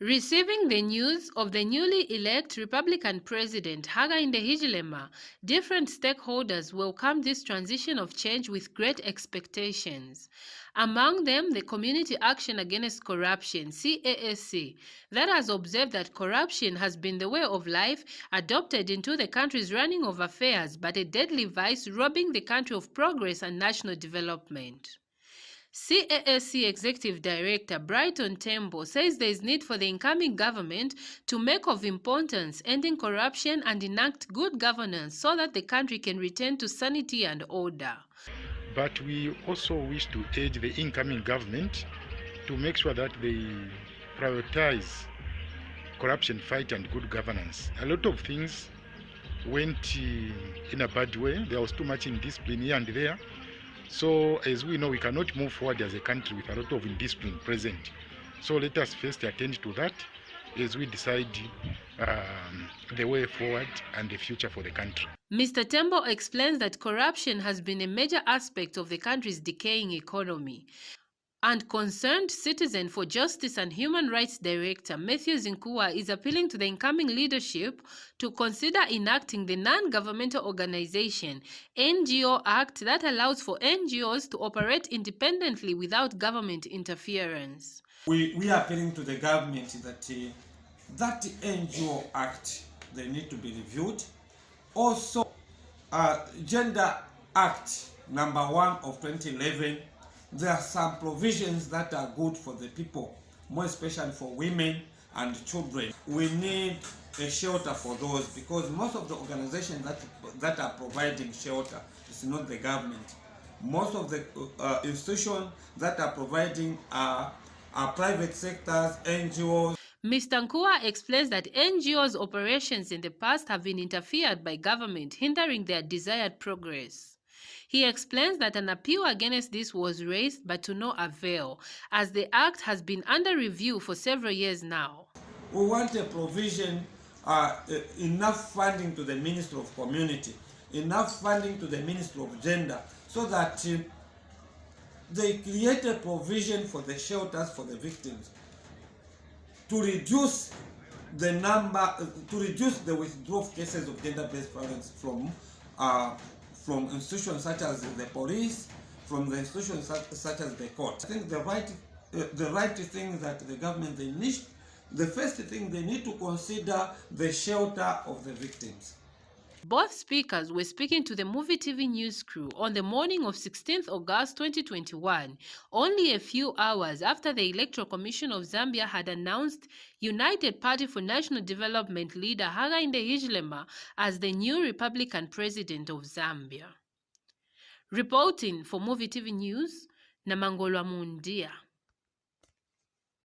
Receiving the news of the newly elected Republican President Hakainde Hichilema, different stakeholders welcomed this transition of change with great expectations. Among them, the Community Action Against Corruption, CAAC, that has observed that corruption has been the way of life adopted into the country's running of affairs, but a deadly vice robbing the country of progress and national development. CAAC Executive Director Brighton Tembo says there is need for the incoming government to make of importance ending corruption and enact good governance so that the country can return to sanity and order. But we also wish to urge the incoming government to make sure that they prioritize corruption fight and good governance. A lot of things went in a bad way. There was too much indiscipline here and there. So as we know, we cannot move forward as a country with a lot of indiscipline present. So let us first attend to that as we decide the way forward and the future for the country. Mr. Tembo explains that corruption has been a major aspect of the country's decaying economy. And Concerned Citizen for Justice and Human Rights Director Mathews Nkhuwa is appealing to the incoming leadership to consider enacting the Non-Governmental Organization NGO Act that allows for NGOs to operate independently without government interference. We are appealing to the government that that NGO Act, they need to be reviewed. Also, Gender Act number 1 of 2011, there are some provisions that are good for the people, more especially for women and children. We need a shelter for those because most of the organizations that are providing shelter is not the government. Most of the institutions that are providing are private sectors, NGOs. Mr. Nkhuwa explains that NGOs' operations in the past have been interfered by government, hindering their desired progress. He explains that an appeal against this was raised, but to no avail, as the act has been under review for several years now. We want a provision, enough funding to the Ministry of Community, enough funding to the Ministry of Gender, so that they create a provision for the shelters for the victims, to reduce the number, to reduce the withdrawal of cases of gender-based violence from institutions such as the police, from the institutions such as the court. I think the right thing that the government, the first thing they need to consider the shelter of the victims. Both speakers were speaking to the Movie TV news crew on the morning of 16th August 2021, only a few hours after the Electoral Commission of Zambia had announced United Party for National Development leader Hakainde Hichilema as the new Republican President of Zambia. Reporting for Movie TV News, Namangolwa Mundia.